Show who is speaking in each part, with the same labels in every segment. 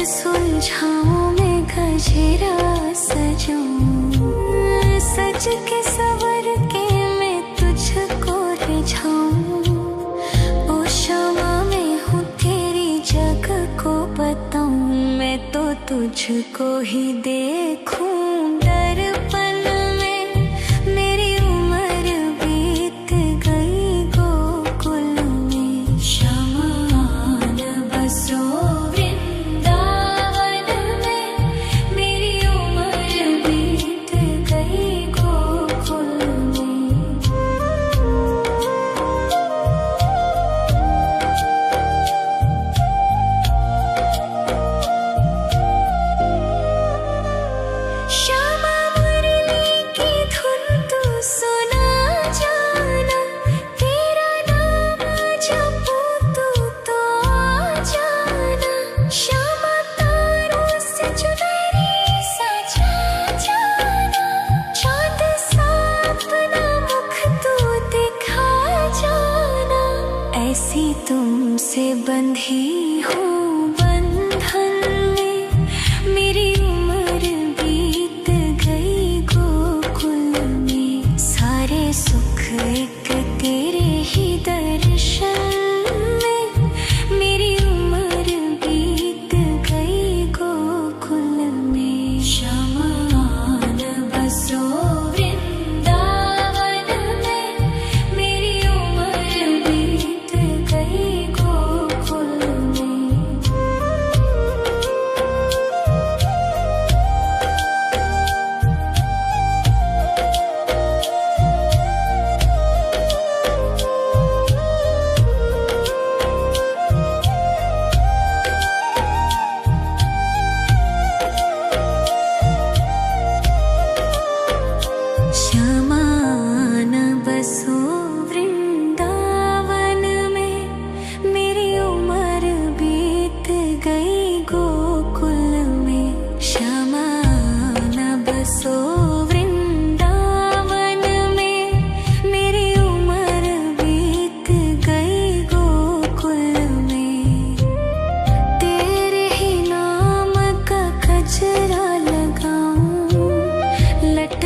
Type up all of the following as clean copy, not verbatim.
Speaker 1: सुलझाऊं मैं गजरा सजाऊं, सज के सवर के मैं तुझको रिझाऊं। ओ शमा मैं हूँ तेरी जग को बताऊं, मैं तो तुझको ही देखूं। दर्पण में मेरी उम्र बीत गई गोकुल में, शमान बसो ऐसी तुमसे बंधी हूँ बंधन में, मेरी उम्र बीत गई गोकुल में। सारे सुख एक तेरे ही दर्शन में, मेरी उम्र बीत गई गोकुल में। शमान बसो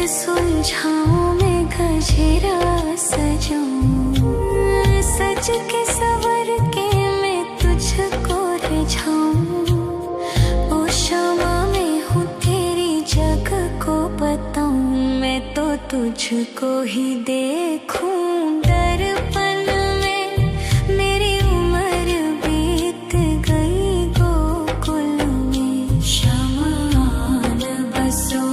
Speaker 1: सुलझाऊं मैं गजरा सजाऊं, सज के सवर के मैं तुझको रिझाऊं। ओ शमा मैं हूँ तेरी जग को बताऊं, मैं तो तुझको ही देखूं। दर्पण में मेरी उम्र बीत गई गोकुल में, शमान बसो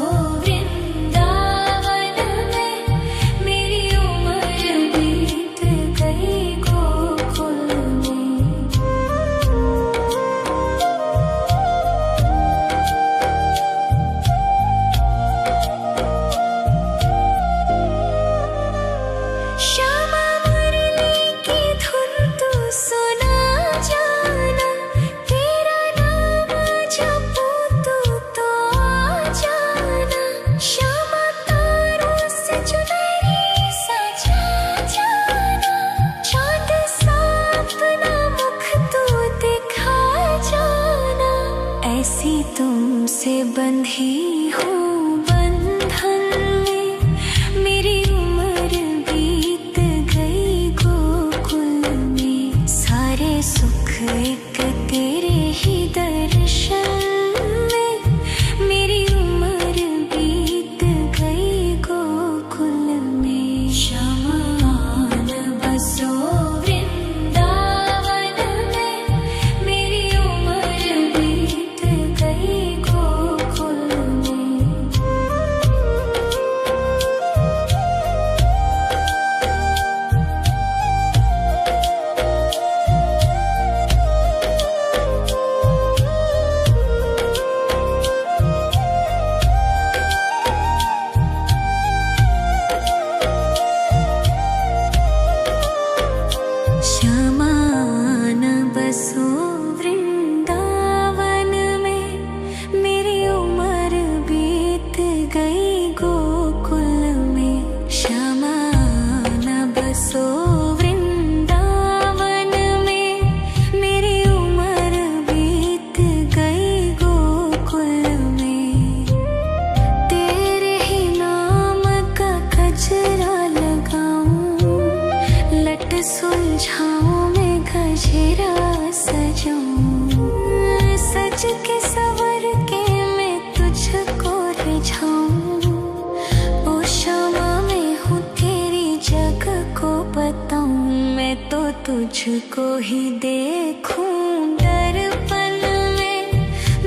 Speaker 1: तुझको ही देखूं दर्पण में,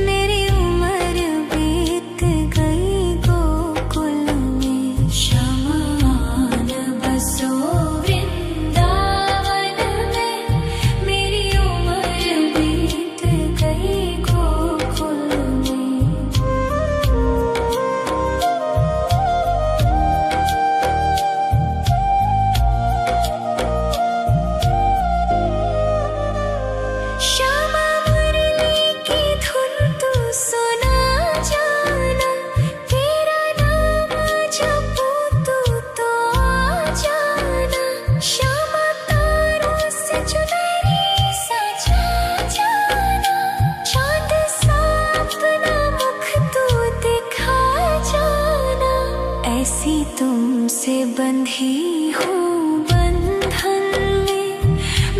Speaker 1: मेरी उम्र बीत गई गोकुल में। शमान बसो वृंदावन में, मेरी उम्र बीत गई गोकुल में। श्यामा मुरली की धुन तू सुना जाना, तेरा नाम जपूं तू तो आ जाना। श्यामा तारों से चुनरी सजा जाना, चाँद सा अपना मुख तू दिखा जाना। ऐसी तुमसे बंधी हूँ बंधन में,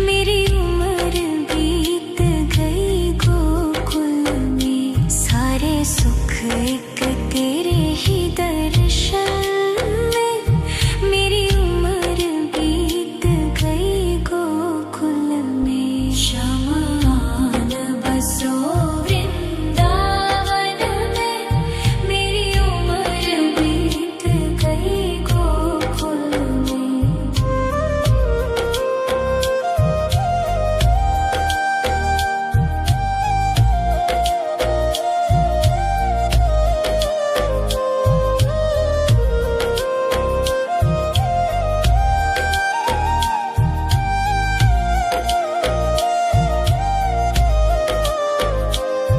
Speaker 1: मेरी उम्र बीत गई गोकुल में। सारे सुख एक तेरे ही दर्शन में, मेरी उम्र बीत गई गोकुल में। शमान बसो वृंदावन में, मेरी उम्र बीत गई गोकुल में।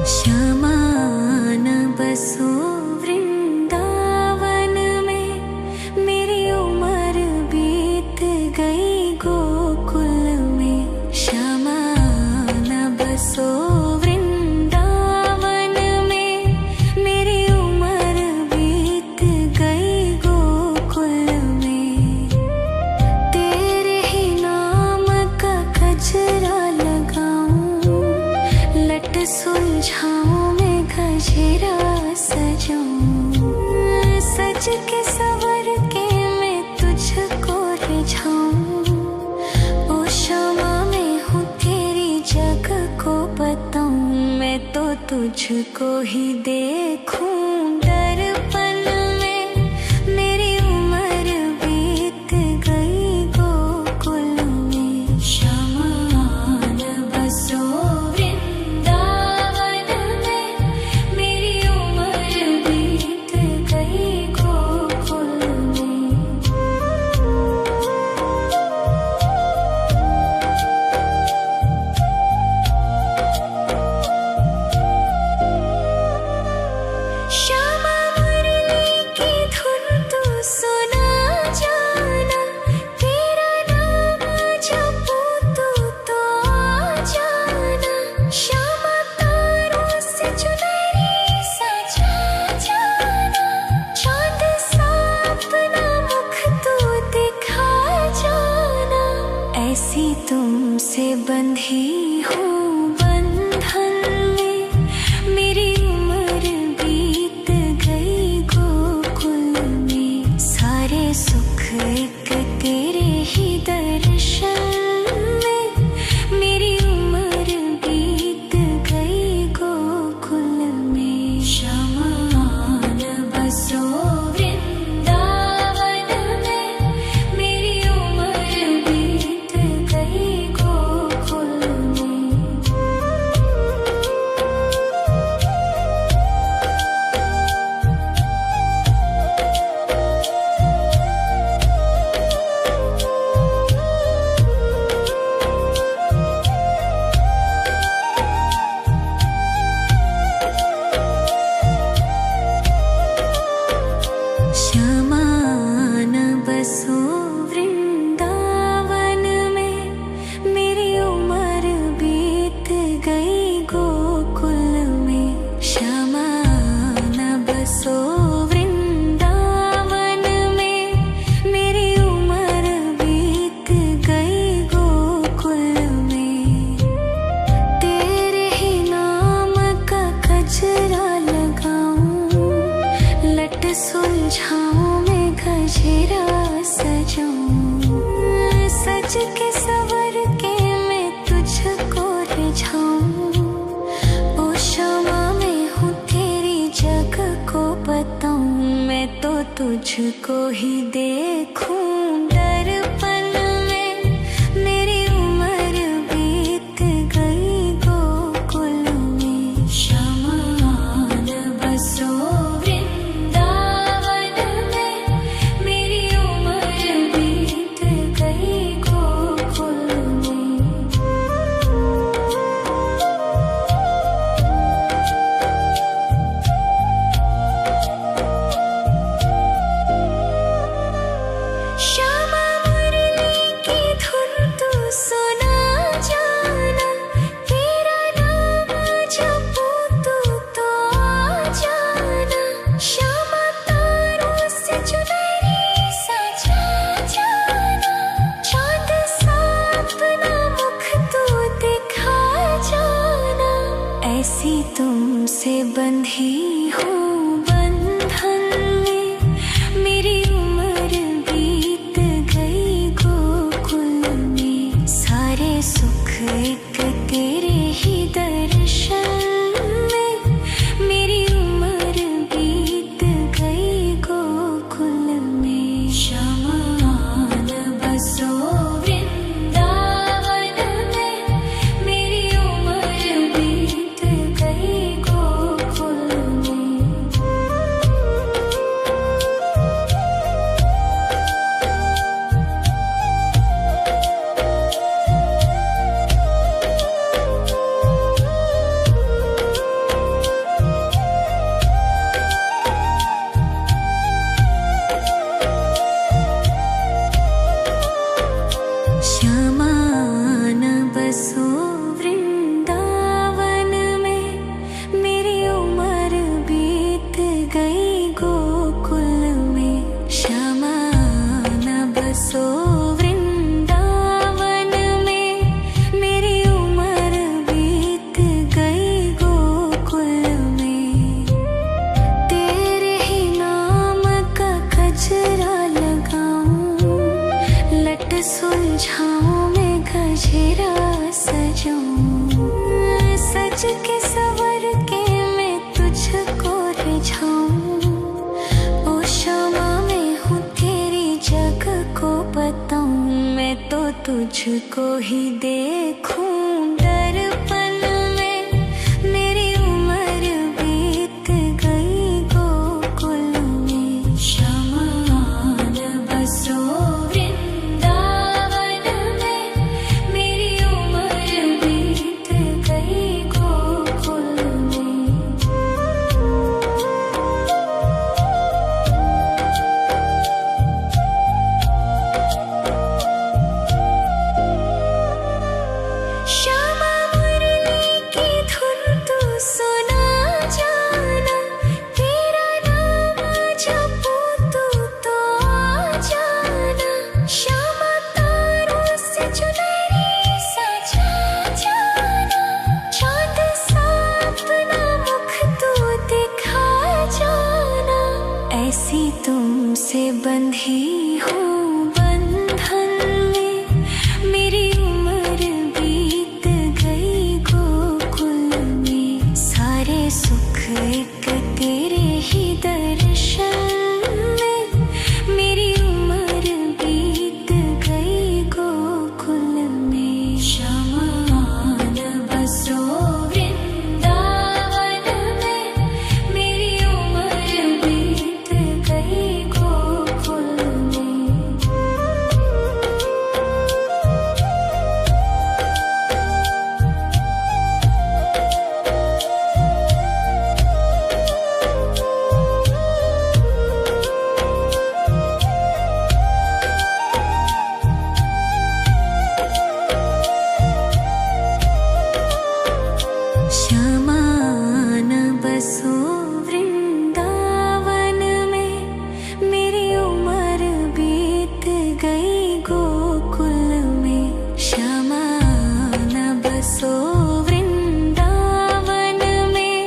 Speaker 1: श्यामान बसो वृंदावन में, मेरी उम्र बीत गई गोकुल में। श्यामान बसो वृंदावन में, मेरी उम्र बीत गई गोकुल में। तेरे ही नाम का गजरा लगाऊं, लट सुलझाऊं मैं गजरा सजाऊं। सज के सवर के मैं तुझको रिझाऊं। ओ क्षमा मैं हूँ तेरी जग को बताऊं, मैं तो तुझको ही देखूं दर्पण में, मेरी उम्र बीत गई गोकुल में। शमान बसो वृंदावन में, मेरी उम्र बीत गई गोकुल में। श्यामा मुरली की धुन तू सुना जाना, तेरा नाम जपूं तू तो आ जाना। श्यामा तारों से चुनरी सजा जाना, चाँद सा अपना मुख तू दिखा जाना। ऐसी तुमसे बंधी हूँ बंधन में, मेरी उम्र बीत गई गोकुल में। सारे सुख एक तेरे ही दर्शन में, मेरी उम्र बीत गई गोकुल में। शमान बसो वृंदावन में, मेरी उम्र बीत गई गोकुल में। श्यामान बसो वृंदावन में, मेरी उम्र बीत गई गोकुल में। श्यामान बसो वृंदावन में, मेरी उम्र बीत गई गोकुल में। तेरे ही नाम का गजरा लगाऊं, लट सुलझाऊं मैं गजरा सजाऊं। सज के सवर के तुझको ही देखूं दर्पण में। मेरी उम्र बीत गई गोकुल में। शमान बसो वृंदावन में। मेरी उम्र बीत गई गोकुल में। श्यामा मुरली की धुन तू सुना जाना। तेरा नाम जपूं तू तो आ जाना। श्यामा तारों से चुनरी सजा जाना। चांद सा अपना मुख तू दिखा जाना। ऐसी तुमसे बंधी हूँ बंधन में। मेरी उम्र बीत गई गोकुल में। सारे सुख एक तेरे ही दर्शन में। मेरी उम्र बीत गई गोकुल में। शमान बसो वृंदावन में। मेरी उम्र बीत गई गोकुल में। श्यामान बसो वृंदावन में। मेरी उम्र बीत गई गोकुल में। श्यामान बसो वृंदावन में। मेरी उम्र बीत गई गोकुल में। तेरे ही नाम का गजरा लगाऊं। लट सुलझाऊं मैं गजरा सजाऊं। सज के सवर के मैं तुझको रिझाऊं। ओ श्यामा मैं हूँ तेरी जग को बताऊं। मैं तो तुझको ही देखूं दर्पण में। मेरी उम्र बीत गई गोकुल में। शमान बसो वृंदावन में। मेरी उम्र बीत गई गोकुल में। श्यामा मुरली की धुन तू सुना जाना। तेरा नाम जपूं तू तो आ जाना। श्यामा तारों से चुनरी सजा जाना। चांद सा अपना मुख तू दिखा जाना। ऐसी तुमसे बंधी हूँ बंधन में। मेरी उम्र बीत गई गोकुल में। सारे सुख एक तेरे ही दर्शन में। मेरी उम्र बीत गई गोकुल में। शमान बसो वृंदावन में। मेरी उम्र बीत गई गोकुल में। श्यामान बसो वृंदावन में। मेरी उम्र बीत गई गोकुल में। श्यामान बसो वृंदावन में।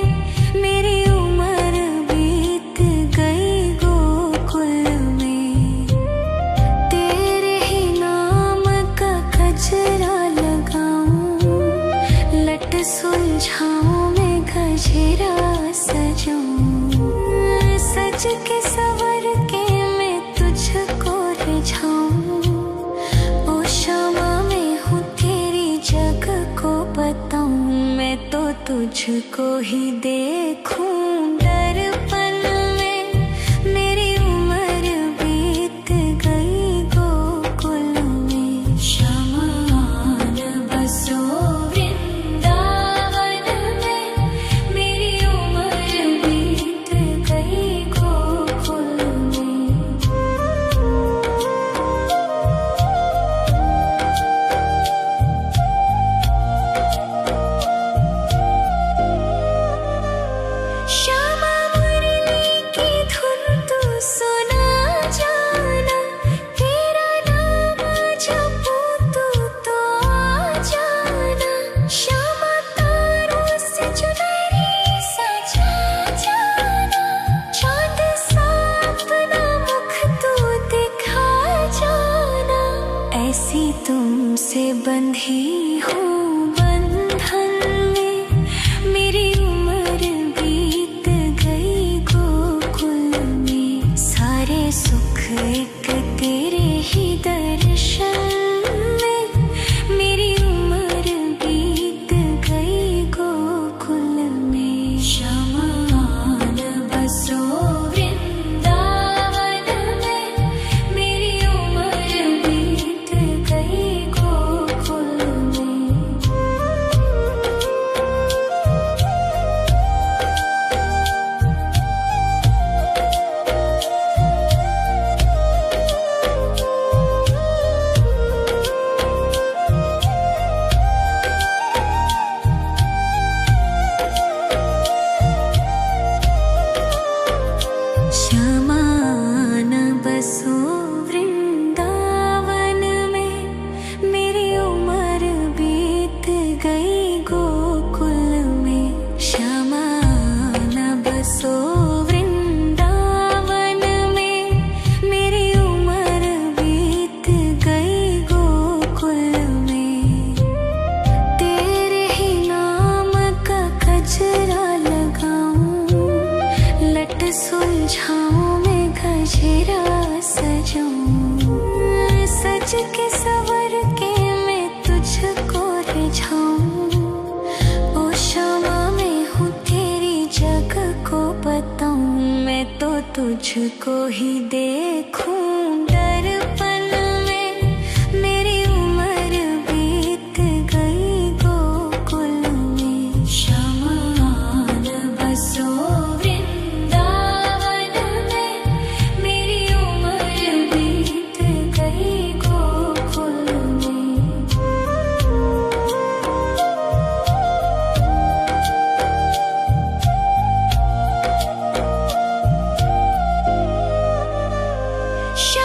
Speaker 1: मेरी उम्र बीत गई गोकुल में। तेरे ही नाम का गजरा लगाऊं। लट सुलझाऊं मैं गजरा सजाऊं। सज के सवर के सुलझाऊं। ओ क्षमा मैं हूँ तेरी जग को बताऊं, मैं तो तुझको ही देखूं दर्पण में। मेरी उम्र बीत गई गोकुल में, शमान बसो वृंदावन में। मेरी उम्र बीत गई गोकुल में। श्यामा मुरली की धुन तू सुना जाना, तेरा नाम जपूं तू तो आ जाना। श्यामा तारों से चुनरी सजा जाना, चांद सा अपना मुख तू दिखा जाना। ऐसी तुमसे बंधी हूँ बंधन में, मेरी उम्र बीत गई गोकुल में। सारे सुख एक तेरे ही दर्शन में, मेरी उम्र बीत गई गोकुल में। शमान बसो वृंदावन में, मेरी उम्र बीत गई गोकुल में। शमान बसो वृंदावन में, मेरी उम्र बीत गई गोकुल में। शमान बसो वृंदावन में, मेरी उम्र बीत गई गोकुल में। तेरे ही नाम का गजरा लगाऊं, लट सुलझाऊं मैं गजरा सजाऊं। सज के सवर के मैं तुझको रिझाऊं। ओ क्षमा मैं हूँ तेरी जग को बताऊं, मैं तो तुझको ही देखूं दर्पण में। मेरी उम्र बीत गई गोकुल में, शमान बसो वृंदावन में। मेरी उम्र बीत गई गोकुल में। श्यामा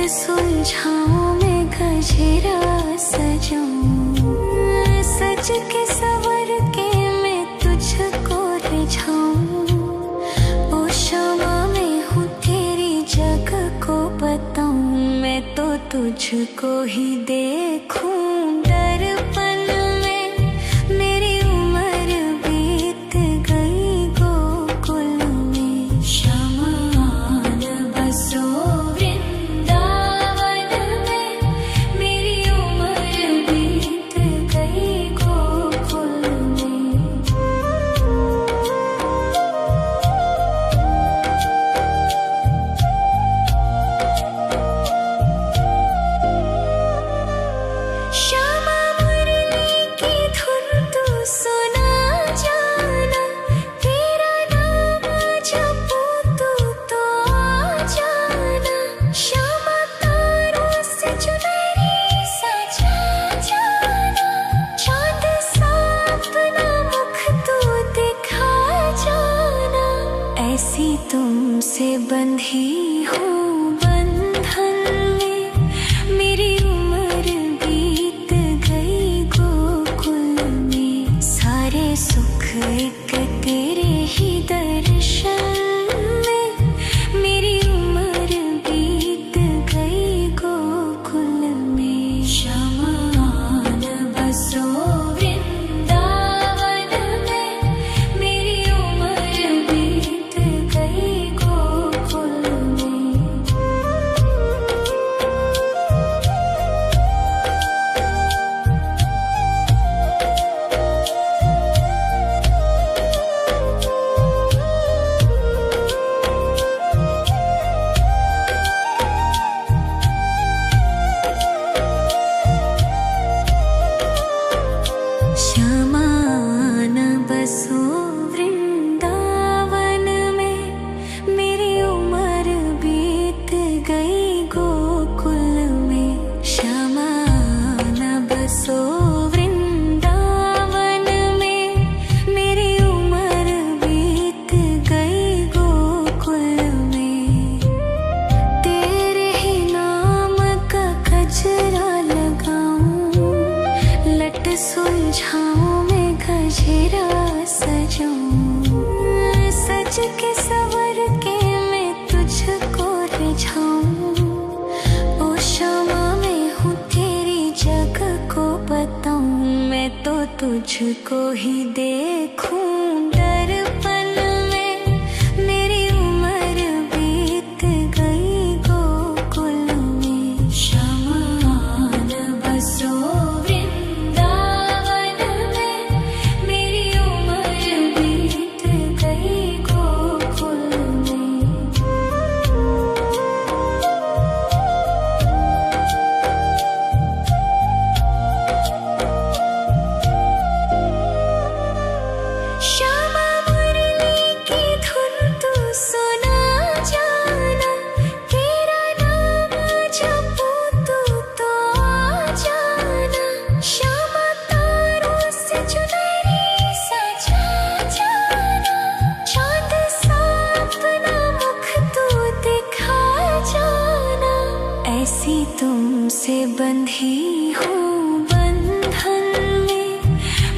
Speaker 1: सुलझाऊं मैं गजरा सजाऊं, सज के सवर के मैं तुझको रिझाऊं। ओ शमा मैं हूँ तेरी जग को बताऊं, मैं तो तुझको ही देखूं दर्पण में। मेरी उम्र बीत गई गोकुल में, शमान बसो वृंदावन में। मेरी उम्र बीत गई गोकुल में। श्यामा मुरली की धुन तू सुना जाना, तेरा नाम जपूं तू तो आ जाना। श्यामा तारों से चुनरी सजा जाना, चाँद सा अपना मुख तू दिखा जाना। ऐसी तुमसे बंधी हूँ बंधन में, मेरी उम्र बीत गई गोकुल में। सारे सुख एक तेरे ही दर्शन में, मेरी उम्र बीत गई गोकुल में। शमान बसो वृंदावन में, मेरी उम्र बीत गई गोकुल में। शमान बसो वृंदावन में, मेरी उम्र बीत गई गोकुल में। शमान बसो वृंदावन में, मेरी उम्र बीत गई गोकुल में। तेरे ही नाम का गजरा लगाऊं, लट सुलझाऊं मैं गजरा सजाऊं। सज के सवर के मैं तुझको रिझाऊं। ओ शमा मैं हूँ तेरी जग को बताऊं, मैं तो तुझको ही देखूं दर्पण में। मेरी उम्र बीत गई गोकुल में। शमान बसो वृंदावन में, मेरी उम्र बीत गई गोकुल में। श्यामा मुरली की धुन तू सुना जाना, तेरा नाम जपूं तू तो आ जाना। श्यामा तारों से चुनरी सजा जाना, चाँद सा अपना मुख तू दिखा जाना। ऐसी तुमसे बंधी हूँ बंधन में,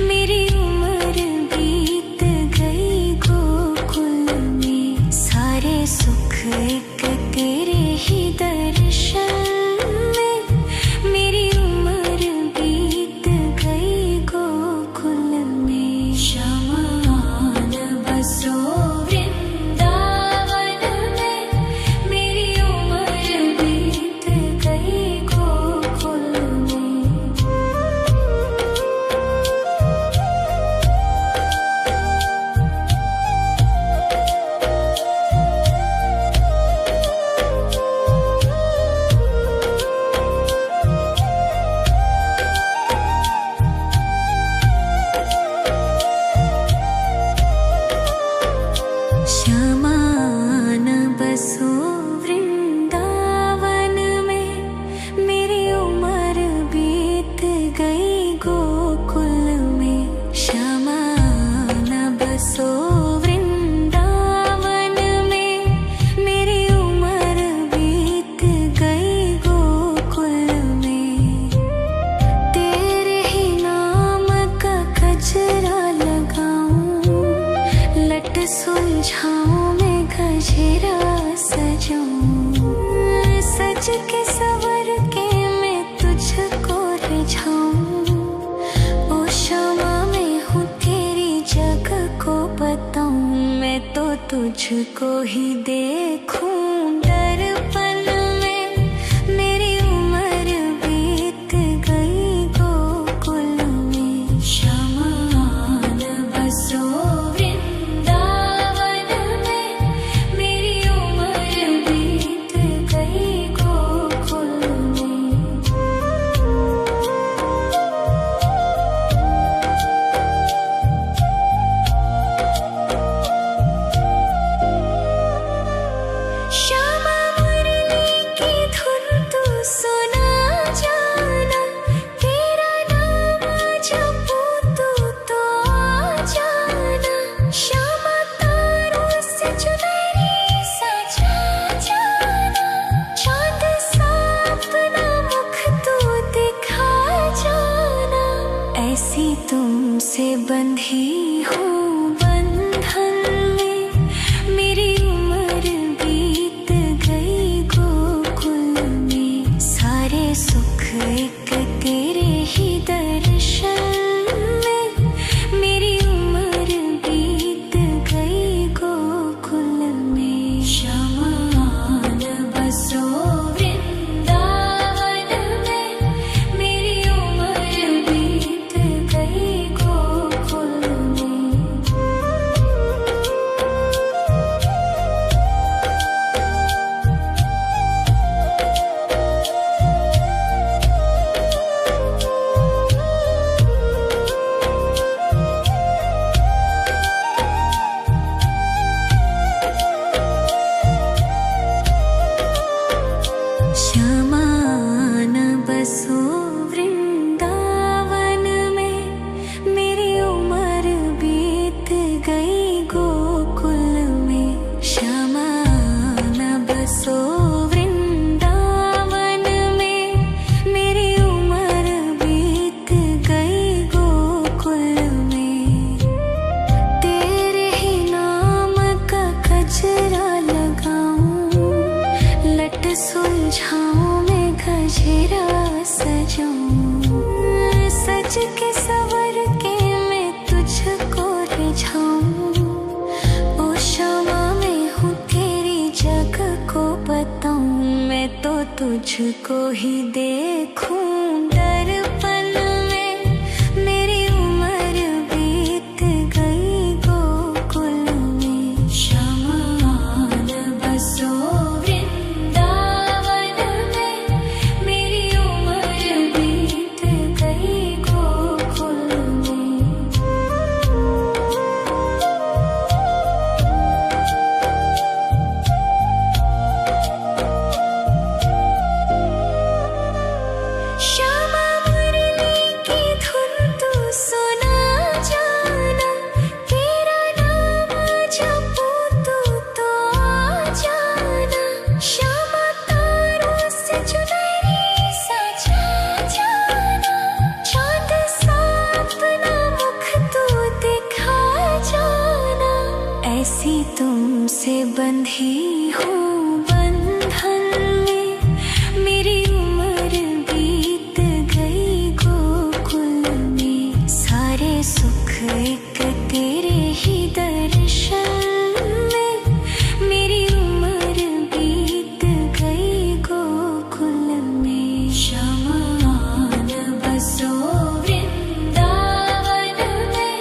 Speaker 1: मेरी उम्र बीत गई गोकुल में। सारे सुख एक तेरे ही दर्शन में, मेरी उम्र बीत गई गोकुल में। शमान बसो वृंदावन में, मेरी उम्र बीत गई गोकुल में। तुझको ही देखूं दर्पण में, मेरी उम्र बीत गई गोकुल में। शमान बसो वृंदावन में, मेरी उम्र बीत गई गोकुल में। श्यामा मुरली की धुन तू सुना जाना, तेरा नाम जपूं तू तो आ जाना। श्यामा तारों से चुनरी सजा जाना, चांद सा अपना मुख तू दिखा जाना। ऐसी तुमसे बंधी हूँ बंधन में, मेरी उम्र बीत गई गोकुल में। सारे सुख एक तेरे ही दर्शन में, मेरी उम्र बीत गई गोकुल में। शमान बसो वृंदावन में, मेरी उम्र बीत गई गोकुल में। श्यामान बसो वृंदावन में, मेरी उम्र बीत गई गोकुल में। श्यामान बसो वृंदावन में, मेरी उम्र बीत गई गोकुल में। तेरे ही नाम का गजरा लगाऊं, लट सुलझाऊं मैं गजरा सजाऊं। सज के सवर के मैं तुझको रिझाऊं, ओ श्यामा मैं हूँ तेरी जग को बताऊं। मैं तो तुझको ही देखूं दर्पण में, मेरी उम्र बीत गई गोकुल में। शमान बसो वृंदावन में, मेरी उम्र बीत गई गोकुल में। श्यामा मुरली की धुन तू सुना जाना, तेरा नाम जपूं तू तो आ जाना। श्यामा तारों से चुनरी सजा जाना, चांद सा अपना मुख तू दिखा जाना। ऐसी तुमसे बंधी हूँ बंधन में, मेरी उम्र बीत गई गोकुल में। सारे सुख एक तेरे ही दर्शन में, मेरी उम्र बीत गई गोकुल में। शमान बसो वृंदावन में,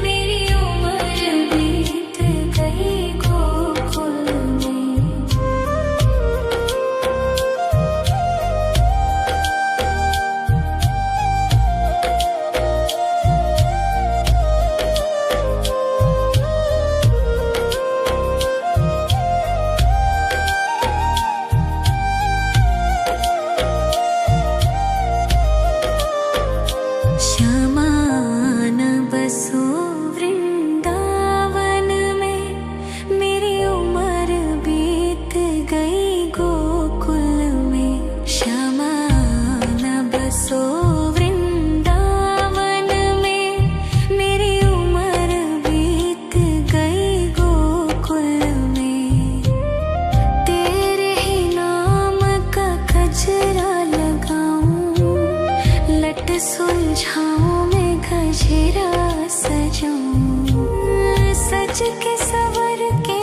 Speaker 1: मेरी उम्र बीत गई गोकुल में। श्यामान बसो वृंदावन में, मेरी उम्र बीत गई गोकुल में। श्यामान बसो वृंदावन में, मेरी उम्र बीत गई गोकुल में। तेरे ही नाम का गजरा लगाऊं, लट सुलझाऊं मैं गजरा सजाऊं। सज के सवर के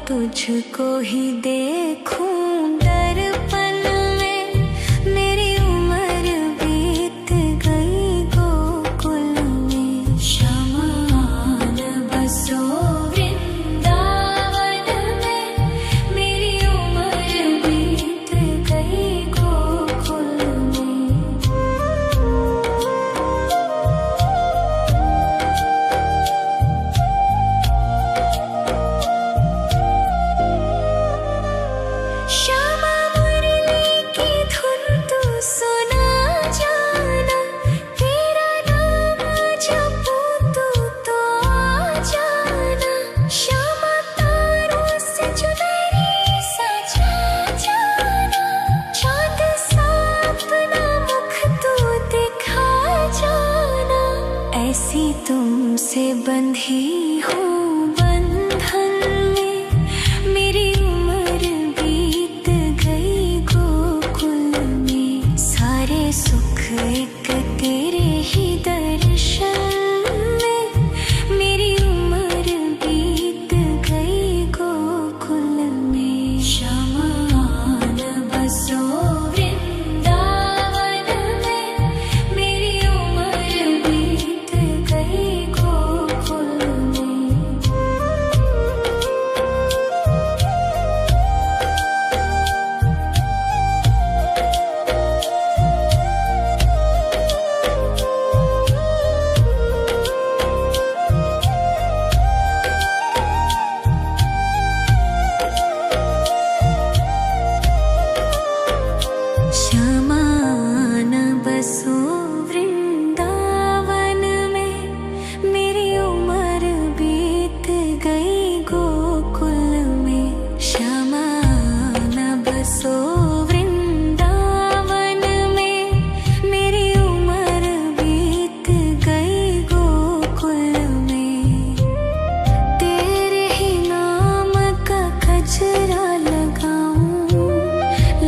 Speaker 1: तुझको ही देखूं दर्पण में। मेरी उम्र बीत गई गोकुल में, शमान बसो वृंदावन में। मेरी उम्र बीत गई गोकुल में। श्यामा मुरली की धुन तू सुना जाना, तेरा नाम जपूं तू तो आ जाना। श्यामा तारों से चुनरी सजा जाना, चाँद सा अपना मुख तू दिखा जाना। ऐसी तुमसे बंधी हूँ बंधन में, मेरी उम्र बीत गई गोकुल में। सारे सुख एक तेरे ही दर्शन में, मेरी उम्र बीत गई गोकुल में। शमान बसो वृंदावन में, मेरी उम्र बीत गई गोकुल में। शमान बसो वृंदावन में, मेरी उम्र बीत गई गोकुल में। शमान बसो वृंदावन में, मेरी उम्र बीत गई गोकुल में। तेरे ही नाम का गजरा लगाऊं,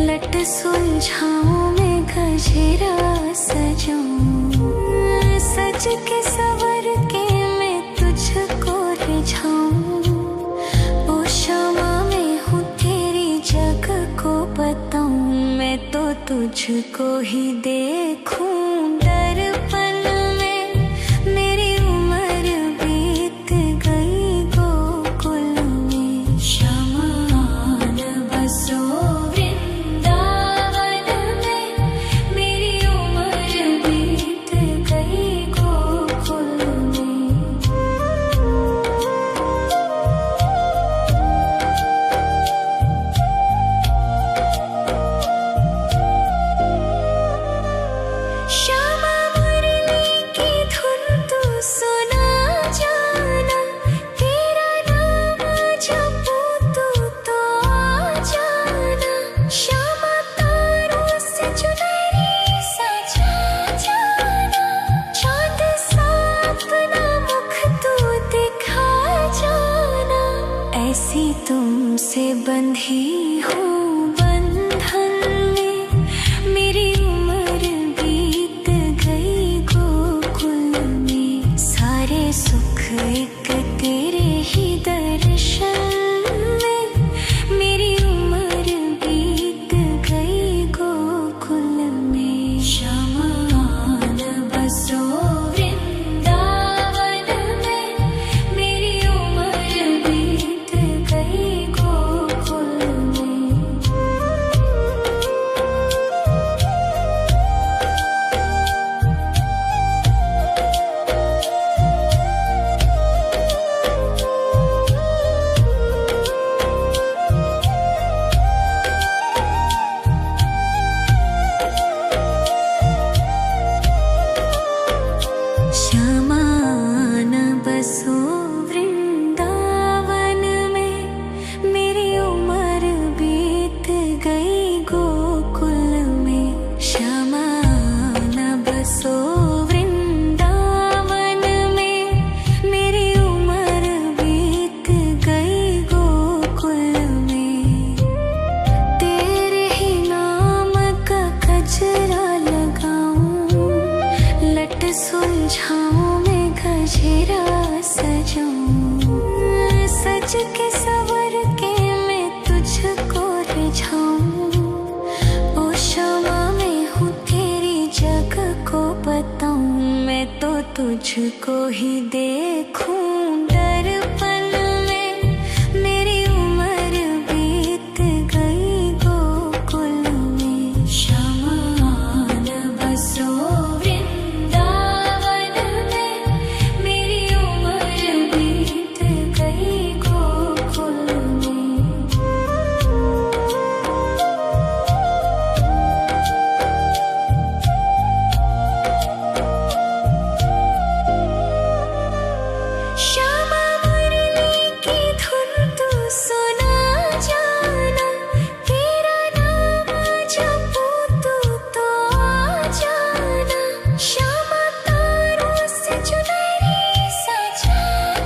Speaker 1: लट सुलझाऊं मैं गजरा सजाऊं। सज के सवर के मैं तुझको रिझाऊं। ओ क्षमा मैं हूँ तेरी जग को बताऊं, मैं तो तुझको ही देखूं दर्पण में। मेरी उम्र बीत गई गोकुल में। शमान बसो वृंदावन में, मेरी उम्र बीत गई गोकुल में। श्यामा मुरली की धुन तू सुना जाना, तेरा नाम जपूं तू तो आ जाना। श्यामा तारों से चुनरी सजा जाना, चाँद सा अपना मुख तू दिखा जाना। ऐसी तुमसे बंधी हूँ बंधन में, मेरी उम्र बीत गई गोकुल में। सारे सुख एक तेरे ही दर्शन में, मेरी उम्र बीत गई गोकुल में। शमान बसो वृंदावन में, मेरी उम्र बीत गई गोकुल में। शमान बसो वृंदावन में, मेरी उम्र बीत गई गोकुल में। शमान बसो वृंदावन में, मेरी उम्र बीत गई गोकुल में। तेरे ही नाम का गजरा लगाऊं, लट सुलझाऊं मैं गजरा सजाऊं। सज के सवर के तुझको ही देखूं दर्पण में। मेरी उम्र बीत गई गोकुल में। शमान बसो वृंदावन में। मेरी उम्र बीत गई गोकुल में। श्यामा मुरली की धुन तू सुना जाना। तेरा नाम जपूं तू तो आ जाना। श्यामा तारों से चुनरी सजा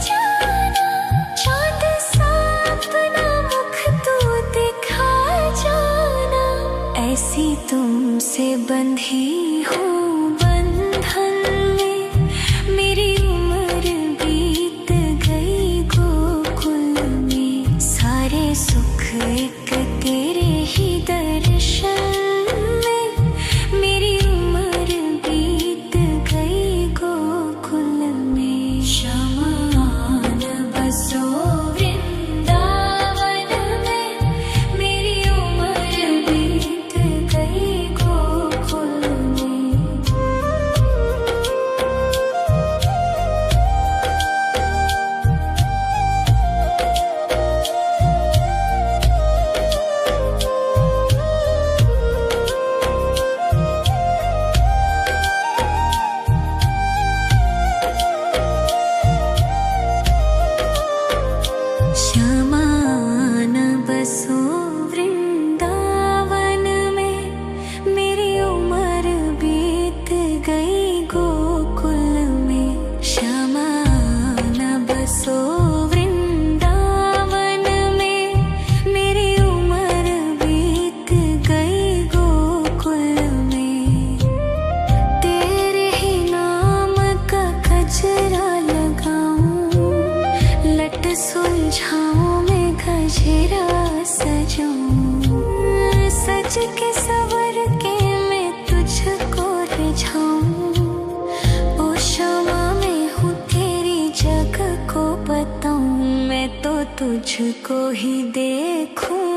Speaker 1: जाना। चाँद सा अपना मुख तू दिखा जाना। ऐसी तुमसे बंधी हूँ बंधन में। मेरी उम्र बीत गई गोकुल में। सारे सुख एक तेरे ही दर्शन में। मेरी उम्र बीत गई गोकुल में। शमान बसो वृंदावन में। मेरी उम्र बीत गई गोकुल में। शमान बसो वृंदावन में। मेरी उम्र बीत गई गोकुल में। शमान बसो वृंदावन में। मेरी उम्र बीत गई गोकुल में। तेरे ही नाम का गजरा लगाऊं। लट सुलझाऊं मैं गजरा सजाऊं। सज के सवर के मैं तुझको रिझाऊं। ओ क्षमा मैं हूँ तेरी जग को बताऊं। मैं तो तुझको ही देखूं